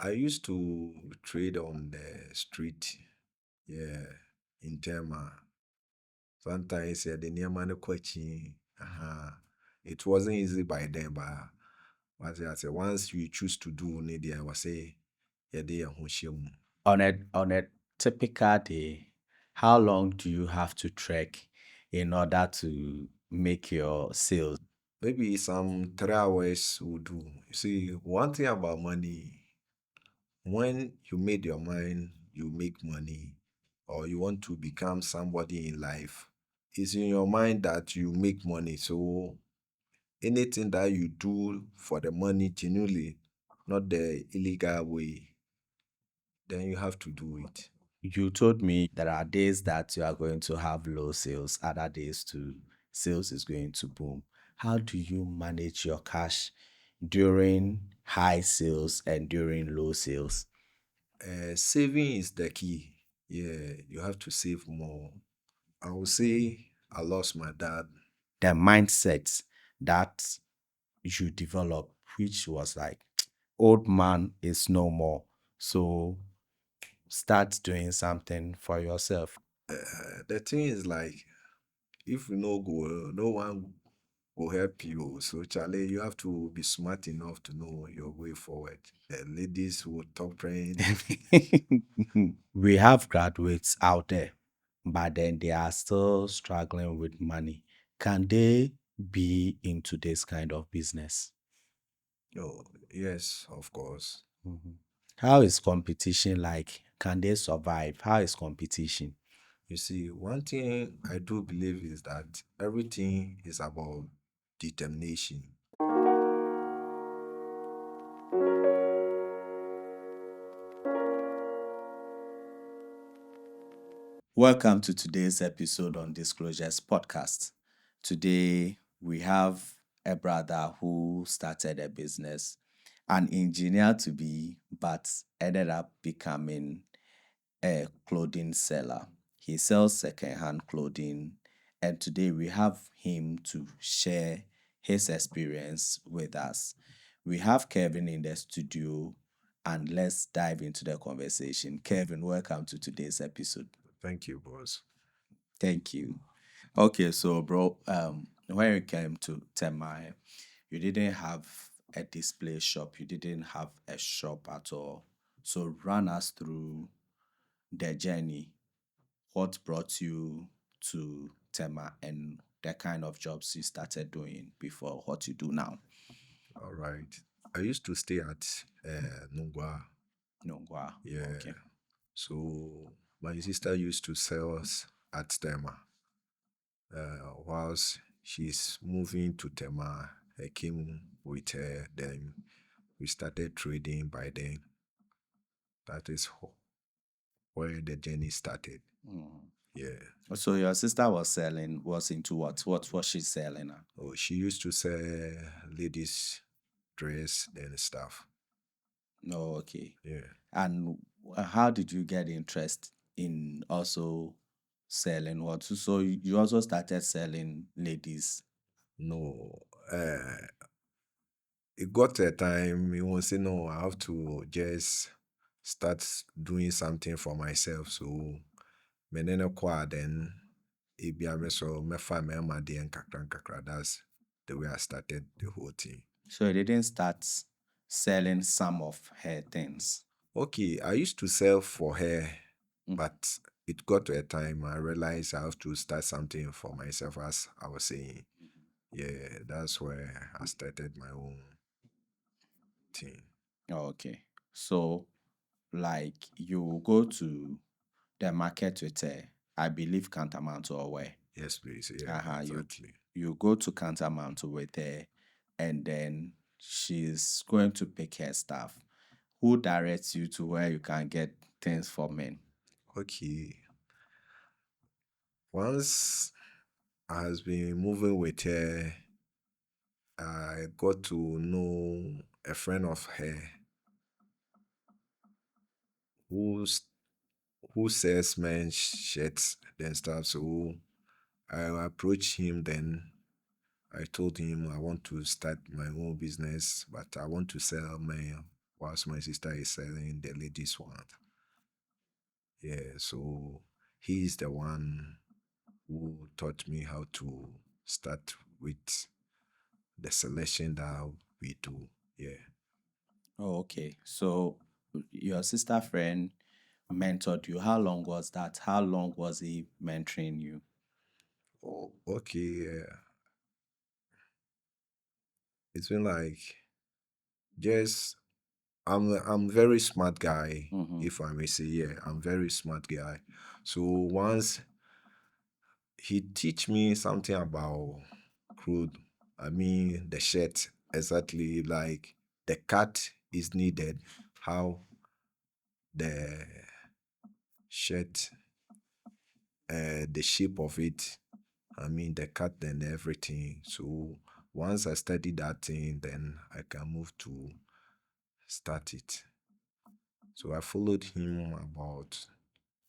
I used to trade on the street, yeah, in Tema. Sometimes the nneɛma no kɔ it wasn't easy by then, but what I say, once you choose to do ne deɛ I say yɛde yɛn ho hyɛ mu. On a typical day, how long do you have to trek in order to make your sales? Maybe some 3 hours will do. You see, one thing about money, when you made your mind, you make money, or you want to become somebody in life, it's in your mind that you make money. So anything that you do for the money genuinely, not the illegal way, then you have to do it. You told me there are days that you are going to have low sales, other days to sales is going to boom. How do you manage your cash during high sales and during low sales? Saving is the key. Yeah, you have to save more. I would say I lost my dad. The mindset that you develop, which was like, old man is no more. So start doing something for yourself. The thing is like, if you no go, no one will help you. So Charlie, you have to be smart enough to know your way forward. Ladies will top brain. We have graduates out there, but then they are still struggling with money. Can they be into this kind of business? Oh, yes, of course. Mhm. How is competition like? Can they survive? How is competition? You see, one thing I do believe is that everything is about determination. Welcome to today's episode on Disclosures Podcast. Today we have a brother who started a business, an engineer to be, but ended up becoming a clothing seller. He sells secondhand clothing, and today we have him to share his experience with us. We have Kevin in the studio, and let's dive into the conversation. Kevin, welcome to today's episode. Thank you, boss. Thank you. Okay, so bro, when you came to Tema, you didn't have a display shop, you didn't have a shop at all. So run us through the journey. What brought you to Tema and the kind of jobs you started doing before what you do now? All right. I used to stay at Nungwa. No, wow. Yeah. Okay. So my sister used to sell us at Tema. Whilst she's moving to Tema, I came with her. Then we started trading by then. That is where the journey started. Mm. Yeah. So your sister was into what? What was she selling at? Oh, she used to sell ladies' dress and stuff. Oh, okay. Yeah. And how did you get interest in also selling what? So you also started selling ladies. No, it got a time you won't say no, I have to just start doing something for myself. So menene kwa then ebia me so me fa me ma de nkakra. That's the way I started the whole thing. So you didn't start selling some of her things. Okay, I used to sell for her, Mm. but it got to a time I realized I have to start something for myself, as I was saying. Yeah, that's where I started my own thing. Oh, okay. So like you go to the market with I believe Cantamount or where. Yes, please. Yeah, Uh-huh. You exactly. you go to Cantamount with her and then she's going to pick her stuff. Who directs you to where you can get things for men? Okay. Once I has been moving with her, I got to know a friend of her who's who sells men's shirts and stuff. So I approached him then. I told him I want to start my own business, but I want to sell men whilst my sister is selling the ladies one. Yeah, so he's the one who taught me how to start with the selection that we do. Yeah. Oh, okay. So your sister friend mentored you. How long was that? How long was he mentoring you? Oh, okay. Yeah. It's been like just I'm very smart guy, Mm-hmm. if I may say. Yeah, I'm very smart guy. So once he teach me something about crude, I mean the shirt exactly like the cut is needed, how the shirt, the shape of it, I mean the cut and everything. So once I study that thing, then I can move to start it. So I followed him about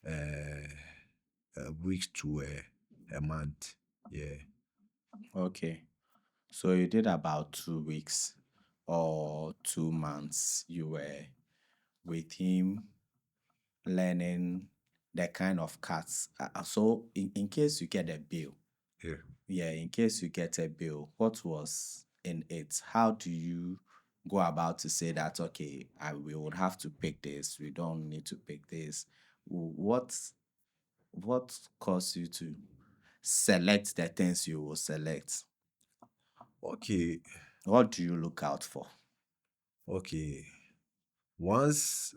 a week to a month. Yeah. Okay. So you did about 2 weeks or 2 months. You were with him learning the kind of cuts. So in case you get a bill, Yeah. yeah, in case you get a bill, what was in it? How do you go about to say that, okay, we would have to pick this, we don't need to pick this? What what caused you to select the things you will select? Okay. What do you look out for? Okay. Once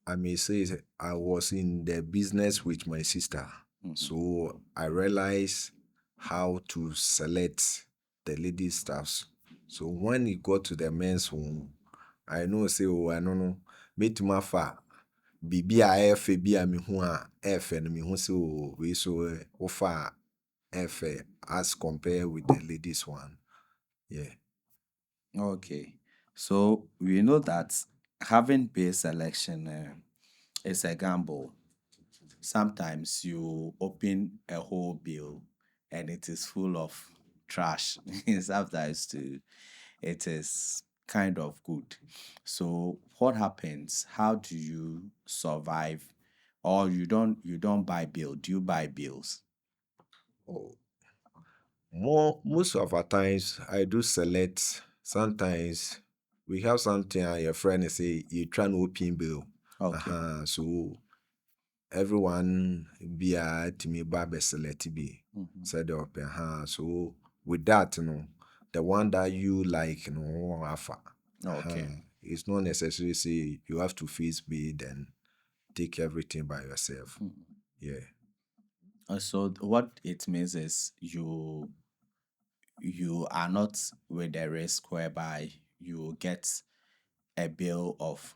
I may say I was in the business with my sister. Mhm. So I realized how to select the lady staffs. So when it got to the men's home, I know say oh I don't know meet my fa bibi a ɛyɛ bi a mehu a ɛyɛ fɛ no mehu sɛ oh wei so wofa a ɛyɛ fɛ as compared with the ladies one. Yeah. Okay, so we know that having base selection is a gamble. Sometimes you open a whole bill and it is full of trash. Sometimes too, it is kind of good. So what happens? How do you survive? Or you don't buy bill? Do you buy bills? Oh, most of our times I do select. Sometimes we have something and your friend say you try to open bill. Okay. So everyone be a to me barber select be Mhm. said up. So with that, the one that you like, offer. Okay. It's not necessary say you have to face bid and take everything by yourself. Mhm. Yeah. So what it means is you are not with the risk whereby you get a bill of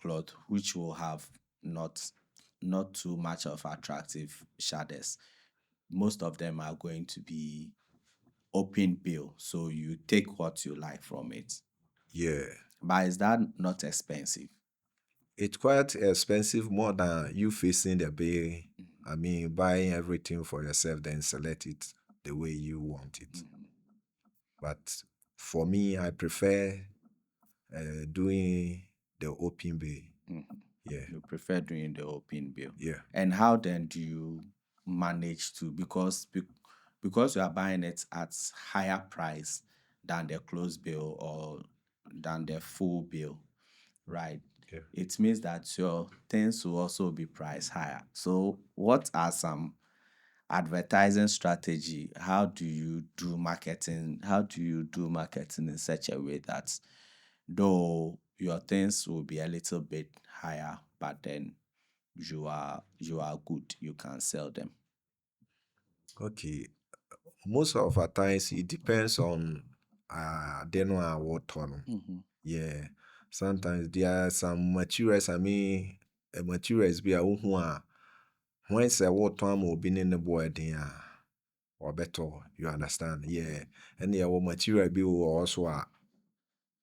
cloth which will have not not too much of attractive shaders. Most of them are going to be open bill, so you take what you like from it. Yeah. But is that not expensive? It's quite expensive more than you facing the bill. I mean, buying everything for yourself, then select it the way you want it. Mhm. But for me, I prefer doing the open bill. Mhm. Yeah, You prefer doing the open bill. yeah, And how then do you manage to, because you are buying it at higher price than the closed bill or than the full bill, right? yeah. It means that your things will also be priced higher. So what are some advertising strategy? How do you do marketing? How do you do marketing in such a way that though your things will be a little bit higher, but then you are good, you can sell them? Okay. Most of our times it depends on they know what on. Mm-hmm. Yeah. Sometimes there are some materials, I mean, materials be a when say what time will be in the boy or better, you understand? Yeah. And yeah, what material be also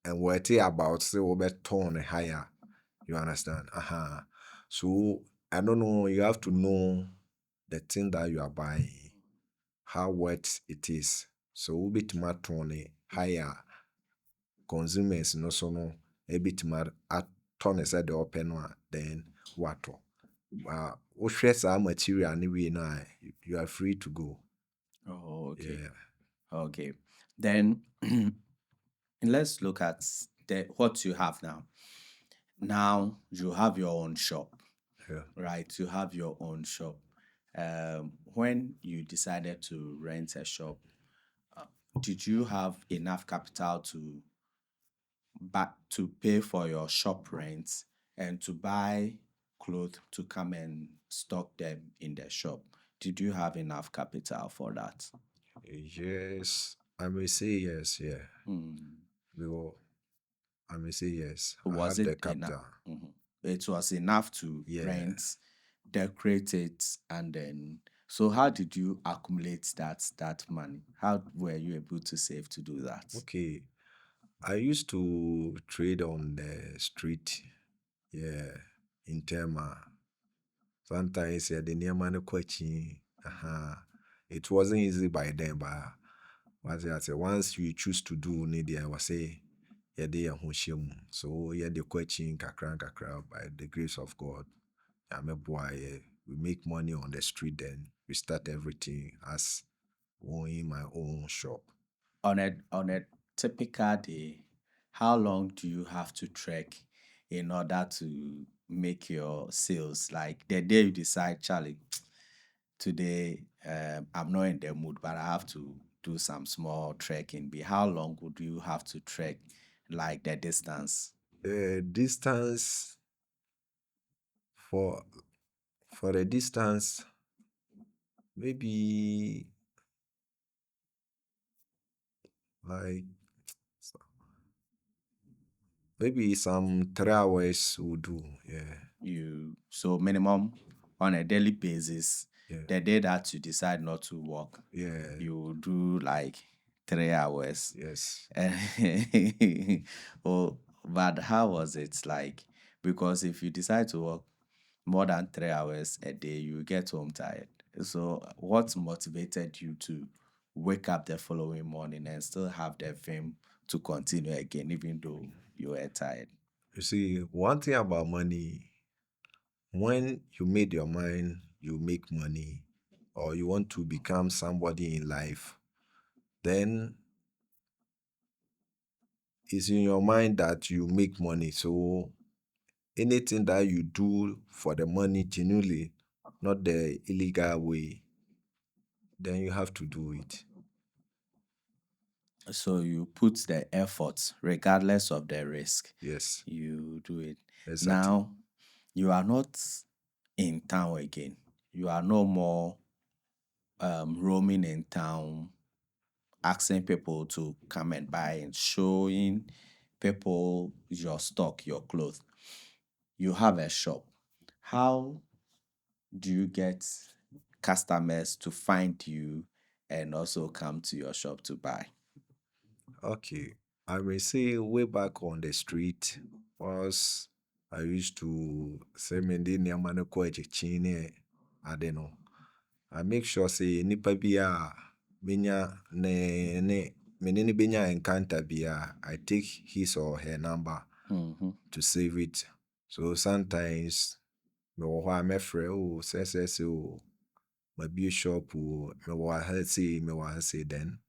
and what it about say what better higher. You understand? So I don't know, you have to know the thing that you are buying, how wet it is. So we bit tone higher consumers no so no ebitumi atɔ no sɛ deɛ ɔpɛ no a then watɔ. Wohwɛ saa material no wie no a you are free to go. Oh, okay. Yeah. Okay. Then let's look at what you have now. Now you have your own shop, Yeah. right? You have your own shop. When you decided to rent a shop, did you have enough capital to pay for your shop rent and to buy clothes to come and stock them in the shop? Did you have enough capital for that? Yes, I may say yes, yeah. Hmm. Because I may say yes. I Was have the it enough? capital. It was enough to Yeah. rent, decorate it, and then. So how did you accumulate that money? How were you able to save to do that? Okay. I used to trade on the street. Yeah. In Tema. Sometimes yeah, the nneɛma no kɔ akyi. It wasn't easy by then, but what I say, once you choose to do need I was say yɛde yɛn ho hyɛ mu. So yɛde kɔ akyi nkakra nkakra by the grace of God. Nyame yeah. We make money on the street, then we start everything as owning my own shop. On a typical day, how long do you have to trek in order to make your sales? Like the day you decide, Charlie, today I'm not in the mood, but I have to do some small trekking. Be how long would you have to trek, like the distance? The distance for the distance, maybe like maybe some 3 hours will do. Yeah. So minimum on a daily basis, Yeah. the day that you decide not to work, Yeah. you do like 3 hours. Yes. Oh, but how was it like? Because if you decide to work more than 3 hours a day, you get home tired. So, what motivated you to wake up the following morning and still have the vim to continue again, even though you were tired? You see, one thing about money, when you made your mind, you make money, or you want to become somebody in life, then it's in your mind that you make money. So anything that you do for the money genuinely, not the illegal way, then you have to do it. So you put the effort regardless of the risk. Yes, You do it. exactly. Now, you are not in town again. You are no more roaming in town, asking people to come and buy and showing people your stock, your clothes. You have a shop. How do you get customers to find you and also come to your shop to buy? Okay. I may say way back on the street was I used to say me de nneɛma no kɔ akyikyi ne ade no. I make sure say nipa bi a menya ne me ne no benya encounter bi a I take his or her number Mm-hmm. to save it. So sometimes mewɔ hɔ a mɛfrɛ o sɛ o mabie shop o mewɔ ha sei mewɔ ha sei, then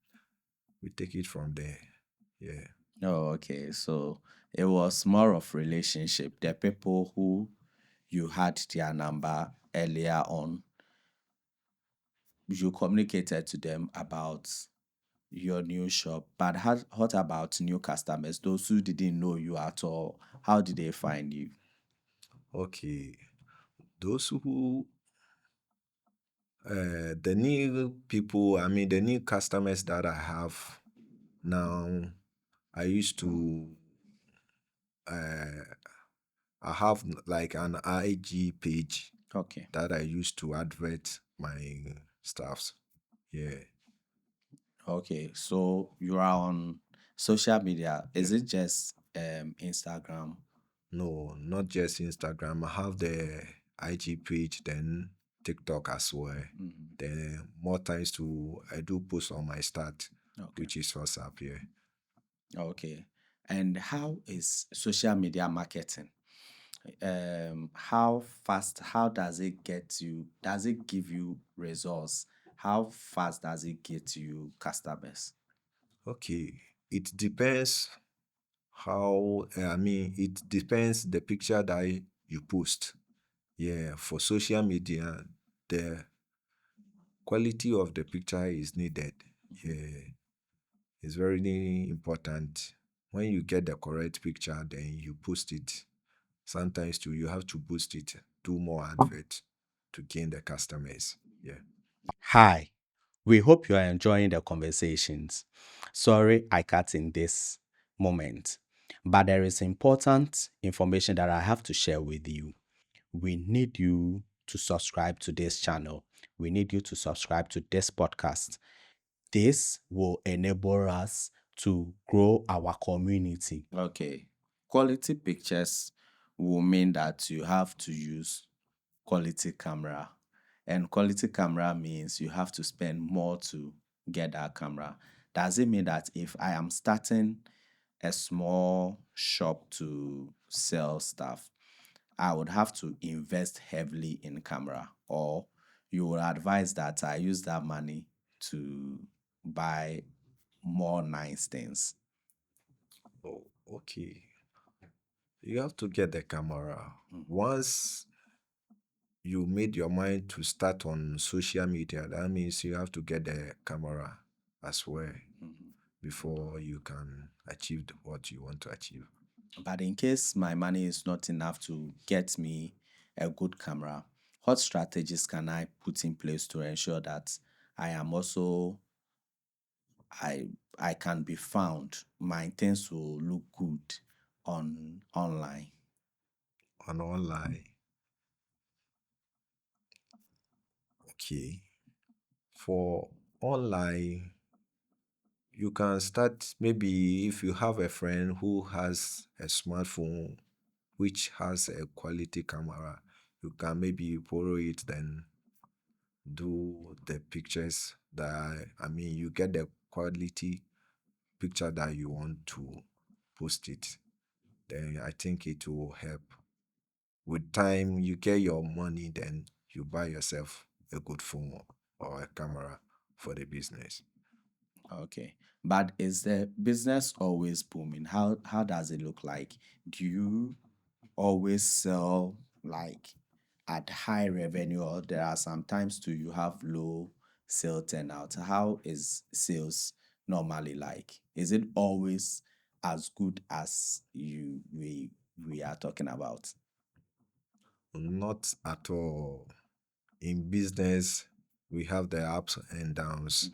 we take it from there. Yeah. Oh, okay. So it was more of relationship. The people who you had their number earlier on, you communicated to them about your new shop. But what about new customers? Those who didn't know you at all, how did they find you? Okay. Those who the new people, I mean the new customers that I have now, I used to I have like an IG page Okay. that I used to advert my stuffs. Yeah. Okay. So you are on social media. Is Yeah. it just Instagram? No, not just Instagram. I have the IG page, then TikTok as well. Mhm. Then more times to I do post on my start, Okay. which is WhatsApp. Yeah. Okay. And how is social media marketing? How fast, how does it get you, does it give you results? How fast does it get you customers? Okay, it depends how, I mean, it depends the picture that you post. Yeah, for social media, the quality of the picture is needed. Yeah, it's very important. When you get the correct picture, then you post it. Sometimes too, you have to boost it, do more advert to gain the customers. Yeah. Hi, we hope you are enjoying the conversations. Sorry I cut in this moment, but there is important information that I have to share with you. We need you to subscribe to this channel. We need you to subscribe to this podcast. This will enable us to grow our community. Okay. Quality pictures will mean that you have to use quality camera. And quality camera means you have to spend more to get that camera. Does it mean that if I am starting a small shop to sell stuff, I would have to invest heavily in camera? Or you would advise that I use that money to buy more nice things? Oh, okay. You have to get the camera. Once you made your mind to start on social media, that means you have to get the camera as well before you can achieve what you want to achieve. But in case my money is not enough to get me a good camera, what strategies can I put in place to ensure that I am also I I can be found, my things will look good on online? On online, okay. For online, you can start maybe if you have a friend who has a smartphone which has a quality camera, you can maybe borrow it, then do the pictures that, I mean, you get the quality picture that you want to post it. Then I think it will help. With time, you get your money, then you buy yourself a good phone or a camera for the business. Okay. But is the business always booming? How does it look like? Do you always sell like at high revenue, or there are some times too you have low sale turnout? How is sales normally like? Is it always as good as we are talking about? Not at all. In business, we have the ups and downs.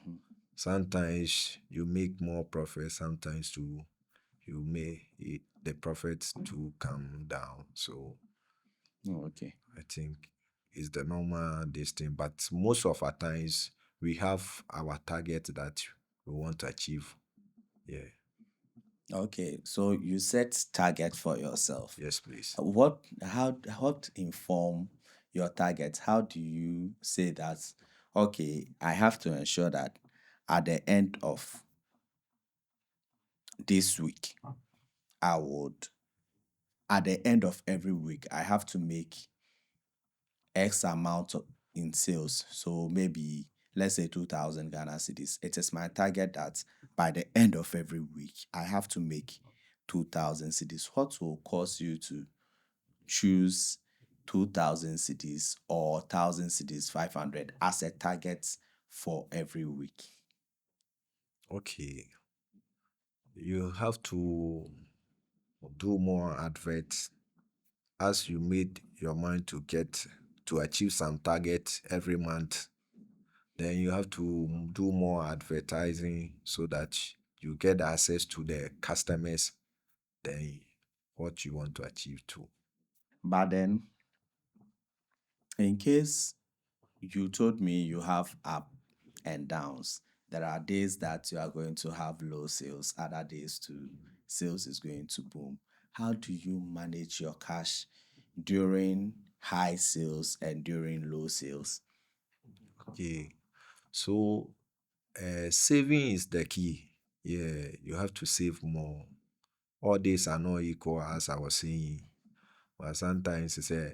Sometimes you make more profit, sometimes you may the profits to come down. So Oh, okay. I think it's the normal this thing. But most of our times we have our target that we want to achieve. Yeah. Okay, so you set target for yourself. Yes, please. What inform your target? How do you say that, okay, I have to ensure that at the end of this week, I would at the end of every week, I have to make X amount in sales. So maybe let's say 2000 Ghana cedis. It is my target that by the end of every week, I have to make 2000 cedis. What will cause you to choose 2000 cedis or 1000 cedis 500 as a target for every week? Okay. You have to do more adverts as you made your mind to get to achieve some target every month. Then you have to do more advertising so that you get access to the customers, then what you want to achieve too. But then, in case you told me you have up and downs, there are days that you are going to have low sales, other days too, sales is going to boom. How do you manage your cash during high sales and during low sales? Okay. So saving is the key. Yeah, you have to save more. all days are not equal, as I was saying. But sometimes it's a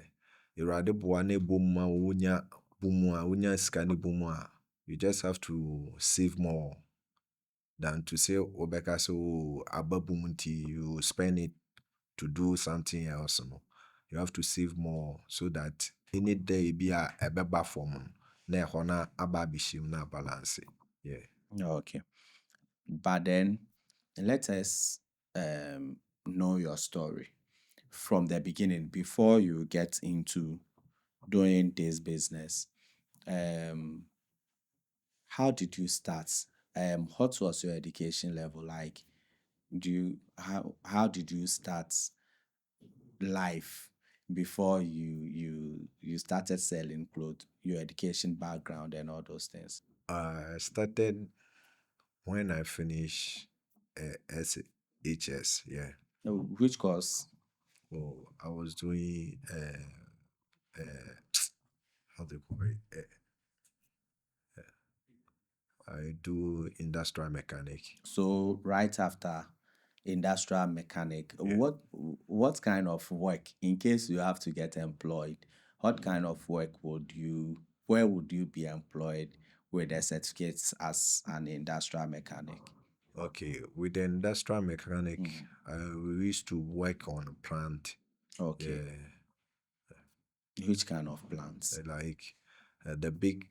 Irade Buane Buma Unya Bumua Unya Skani Bumua. You just have to save more than to say Obeka so Ababumunti, you spend it to do something else. No? You have to save more so that any day be a beba form na hona ababishim na balance. Yeah. Okay. But then let us know your story from the beginning before you get into doing this business. Um, how did you start? What was your education level like? How did you start life before you started selling clothes? Your education background and all those things. I started when I finished SHS. Yeah. Which course? Oh, I was doing how do you call it? I do industrial mechanic. So right after industrial mechanic, Yeah. what kind of work, in case you have to get employed, what kind of work where would you be employed with the certificates as an industrial mechanic? Okay, with the industrial mechanic, Mm, we used to work on a plant. okay. Yeah, Which kind of plants? like the big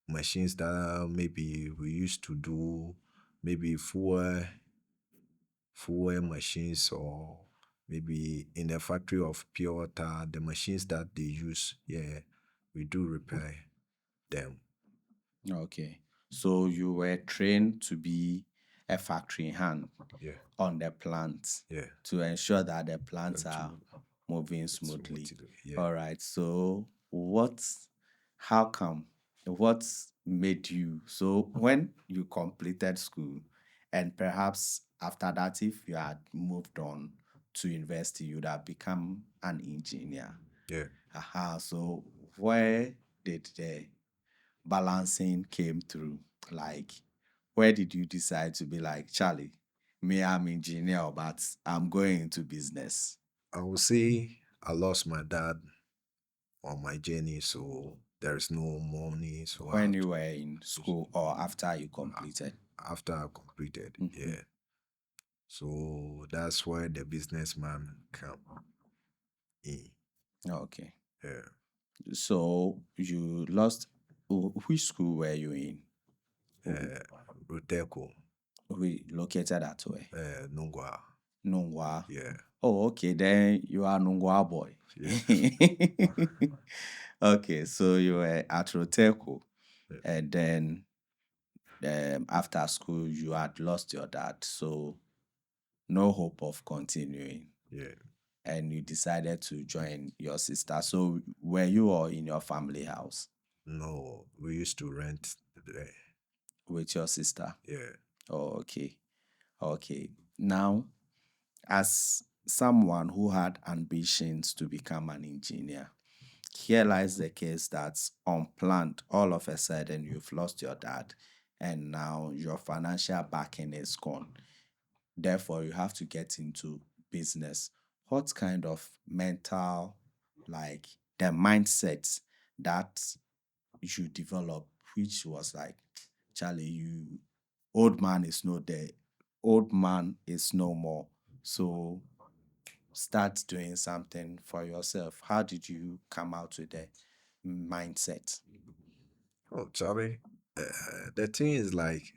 machines that maybe we used to do, maybe fuel machines, or maybe in the factory of pure water, the machines that they use. Yeah, we do repair them. Okay. So you were trained to be a factory hand Yeah, on the plants yeah, to ensure that the plants to are moving smoothly. smoothly. Yeah. All right. So how come, what made you, so when you completed school and perhaps after that, if you had moved on to university, you'd have become an engineer. Yeah. Aha. So where did the balancing came through? Like, where did you decide to be like, Charlie, me, I'm engineer, but I'm going into business? I would say I lost my dad on my journey, so there's no money, so I When have you to. were in school or after you completed? After I completed, Mhm. yeah. So that's where the businessman come in. Okay. Yeah. So you lost, which school were you in? Ruteko, We located at where? Nungwa. Nungwa. Yeah. Oh, okay. Then you are Nungwa boy. Yeah. Okay, so you were at Roteco, Yeah. and then after school you had lost your dad, so no hope of continuing, Yeah. and you decided to join your sister. So were you all in your family house No, we used to rent there. with your sister? Yeah. Oh, okay. Okay. Now, as someone who had ambitions to become an engineer, here lies the case that's unplanned. All of a sudden, you've lost your dad, and now your financial backing is gone. Therefore, you have to get into business. What kind of mental, like the mindset that you develop, which was like, Charlie, old man is not there, old man is no more. So start doing something for yourself. How did you come out with the mindset? Oh, Charlie. The thing is like,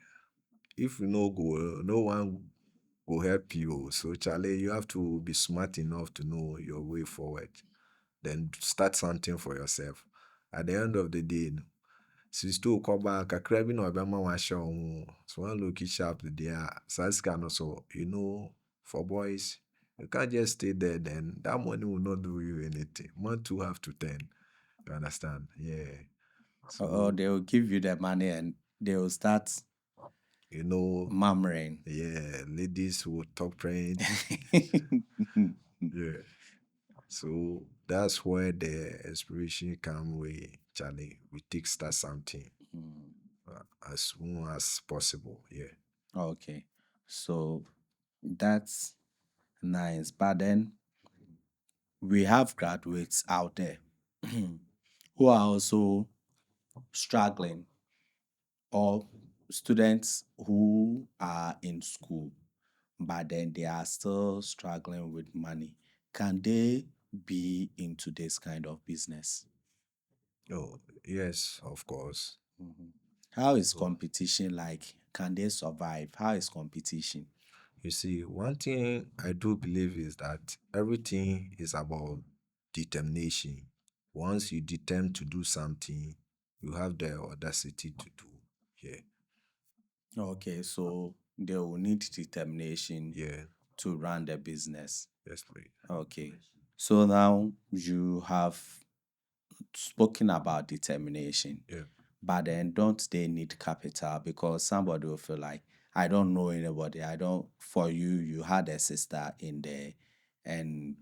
if you no go, no one will help you. So, Charlie, you have to be smart enough to know your way forward. Then start something for yourself. At the end of the day, no, since to come back, kakra bi na ɔbɛma wahyɛ wo ho. So one look it sharp there. Saa sika no so, for boys, you can't just stay there. Then that money will not do you anything. Month two have to turn. You understand? Yeah. Or So they will give you the money and they will start you know, murmuring. yeah, ladies will talk plenty. Yeah. So that's where the inspiration come with Charlie. We take start something as soon as possible. Yeah. Okay. So that's Nice. But then we have graduates out there who are also struggling, or students who are in school, but then they are still struggling with money. Can they be into this kind of business? Oh, yes, of course. Mhm. How is So, competition like? Can they survive? How is competition? you see, one thing I do believe is that everything is about determination. Once you determine to do something, you have the audacity to do. Yeah, Okay, so they will need determination yeah, to run the business. yes, please. Okay. So now you have spoken about determination, Yeah, but then don't they need capital? Because somebody will feel like, I don't know anybody. I don't, for you, you had a sister in there, and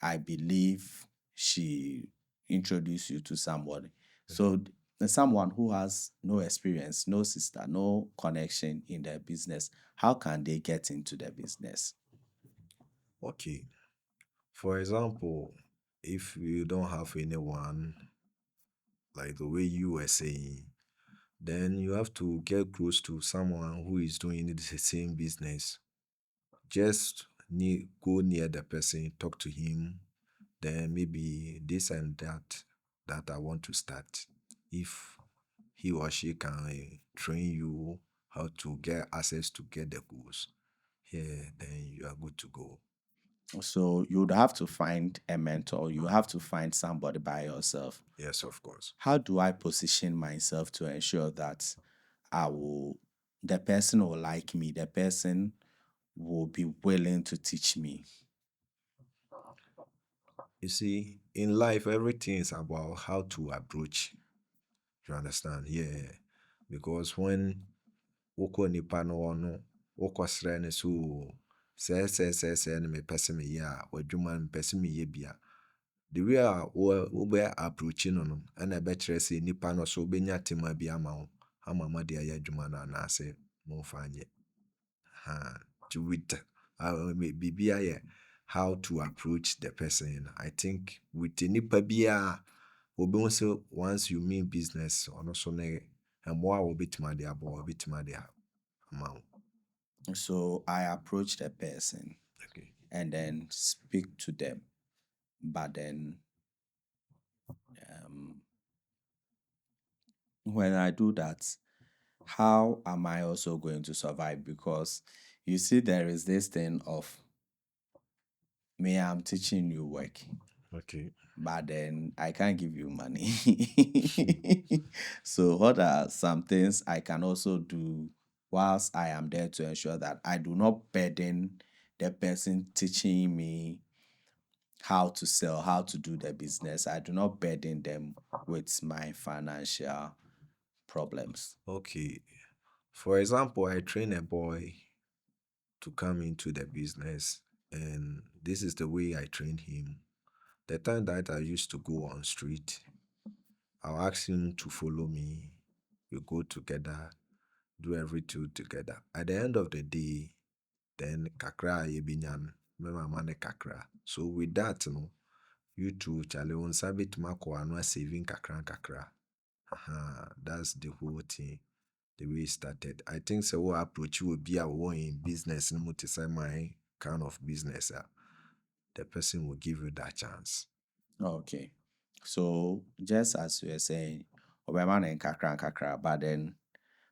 I believe she introduced you to somebody. yeah. So, someone who has no experience, no sister, no connection in the business, how can they get into the business? Okay. For example, if you don't have anyone like the way you were saying, then you have to get close to someone who is doing the same business. Just go near the person, talk to him, then maybe this and that I want to start. If he or she can train you how to get access to get the goods, yeah, then you are good to go. So, you would have to find a mentor, you have to find somebody by yourself. Yes, of course. How do I position myself to ensure that I will, the person will like me, the person will be willing to teach me? You see, in life, everything is about how to approach. You understand? Yeah. Because when wokɔ nipa no hɔ no, wokɔsrɛ no so sɛɛ na mepɛ sɛ meyɛ a w'adwuma no mepɛ sɛ meyɛ bi a, the way a wobɛ approach no no ɛna ɛbɛkyerɛ sɛ nipa no so wobɛnya tema bi ama wo ama mode ayɛ adwuma no anaasɛ momfa nyɛ. To with biribi ayɛ how to approach the person. I think with nipa biara wobɛhu sɛ once you mean business ɔno so ne mmoa a wobɛtumi ade abɔ wo, wobɛtumi ade ama wo. So, I approach the person Okay. and then speak to them. But then, um, when I do that, how am I also going to survive? Because you see, there is this thing of me, I'm teaching you work, Okay. but then I can't give you money. So, what are some things I can also do whilst I am there to ensure that I do not burden the person teaching me how to sell, how to do the business? I do not burden them with my financial problems. Okay. For example, I train a boy to come into the business, and this is the way I train him. The time that I used to go on street, I'll ask him to follow me. We go together, do everything together. At the end of the day, then kakra yebinyan, me mama ne kakra. So with that, you too, Charlie, on sabit mako anwa saving kakra kakra. That's the whole thing. The way it started. I think so. What approach will be a one in business, no to say my kind of business. The person will give you that chance. Okay. So just as you were saying, Obama and kakra and kakra, but then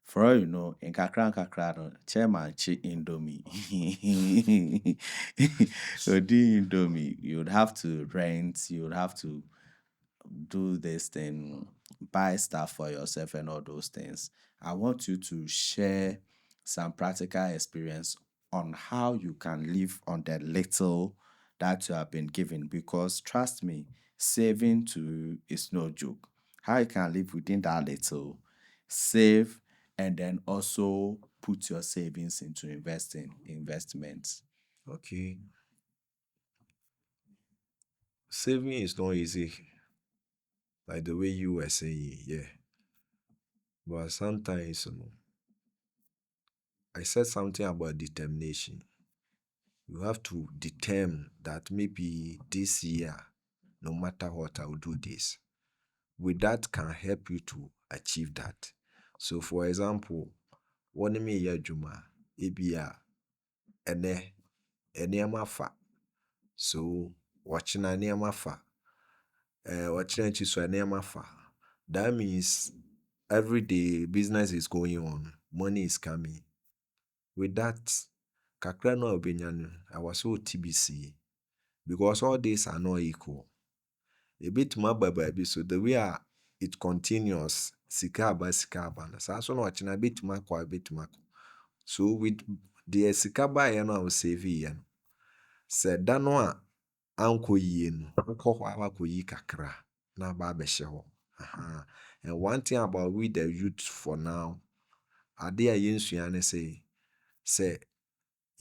for all you know, in kakra and kakra, no, chairman chi indomie. Odi indomie, you would have to rent, you would have to do this thing, buy stuff for yourself and all those things. I want you to share some practical experience on how you can live on the little that you have been given, because trust me, saving to is no joke. How you can live within that little, save, and then also put your savings into investing investments. Okay. Saving is not easy, like the way you were saying, yeah. But sometimes, I said something about determination. You have to determine that maybe this year, no matter what, I will do this. With that can help you to achieve that. So for example, one me ya juma, ebia ene enema fa. So watching enema fa. Watching so enema fa. That means every day business is going on, money is coming. With that, kakra no obenyano, I was so TBC because all these are not equal. A bit more baby, so the way it continues, sika aba na saa so na ɔkyena betumi akɔ a betumi akɔ. So with the sika baeɛ no a save yɛ no, sɛ da no a ankɔ yie no, wokɔ hɔ a wakɔyi kakra na aba abɛhyɛ hɔ. And one thing about we the youth for now, ade a yɛnsua ne sɛ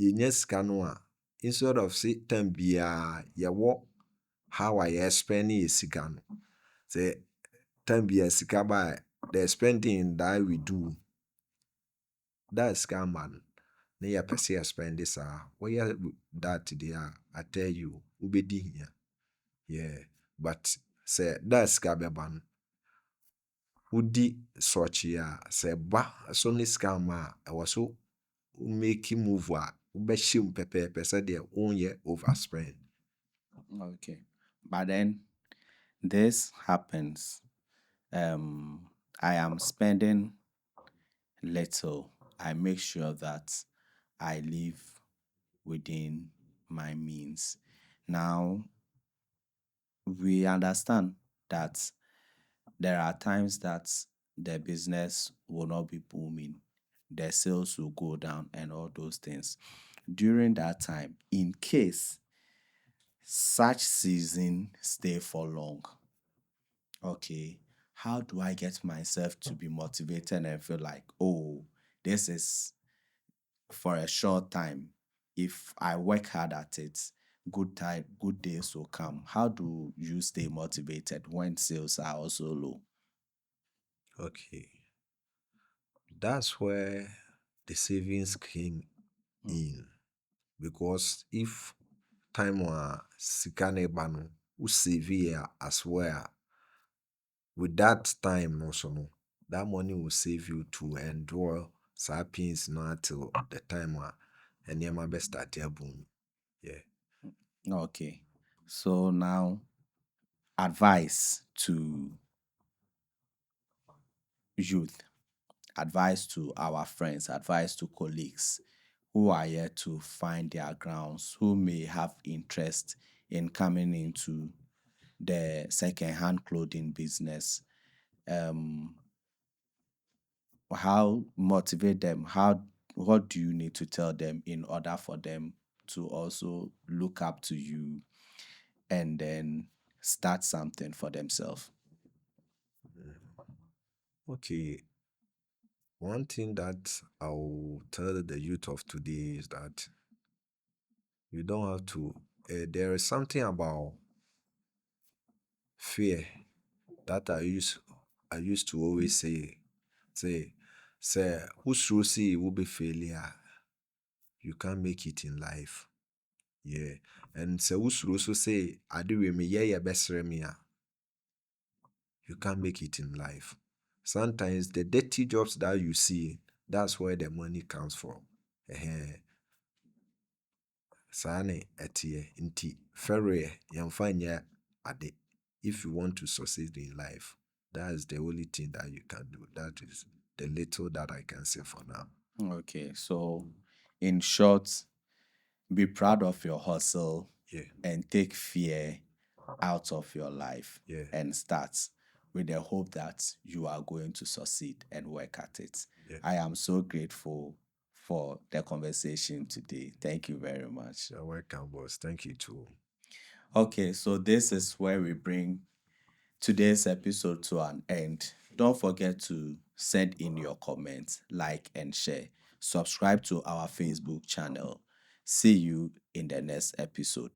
yɛnya sika no a, instead of say time biara yɛwɔ how a yɛspend yɛ sika no. Say time biara sika ba the spending that we do, that sika man na yɛpɛ sɛ yɛspend saa. Wɔyɛ that there, I tell you, wobɛdi hia. Yeah, but say that sika bɛba no, wodi sɔkye a sɛ ba so ne sika ma a ɛwɔ so make move a wobɛhyɛ mu pɛpɛɛpɛ sɛdeɛ wonyɛ overspend. Okay. But then this happens. I am spending little. I make sure that I live within my means. Now, we understand that there are times that the business will not be booming, the sales will go down, and all those things. During that time, in case such season stay for long, okay, how do I get myself to be motivated and feel like, oh, this is for a short time? If I work hard at it, good days will come. How do you stay motivated when sales are also low? Okay, that's where the savings came in. Because if time wa sika na ɛba no, wo save a as well, with that time also no, that money will save you to endure saa pains no until the time a nneɛma bɛstart aboom. Yeah. Okay. So now, advice to youth, advice to our friends, advice to colleagues who are yet to find their grounds, who may have interest in coming into the second-hand clothing business. How motivate them? What do you need to tell them in order for them to also look up to you and then start something for themselves? Okay. One thing that I'll tell the youth of today is that you don't have to. There is something about fear that I used to always say who's say will be failure, you can't make it in life. Yeah. And so who's also say I do me yeah best me, you can't make it in life. Sometimes the dirty jobs that you see, that's where the money comes from. Saa ne ɛteɛ nti fɛreɛ yɛmfa nyɛ ade. If you want to succeed in life, that is the only thing that you can do. That is the little that I can say for now. Okay, so in short, be proud of your hustle Yeah. and take fear out of your life Yeah. and start with the hope that you are going to succeed and work at it. Yeah. I am so grateful for the conversation today. Thank you very much. You're welcome, boss. Thank you too. Okay, so this is where we bring today's episode to an end. Don't forget to send in your comments, like, and share. Subscribe to our Facebook channel. See you in the next episode.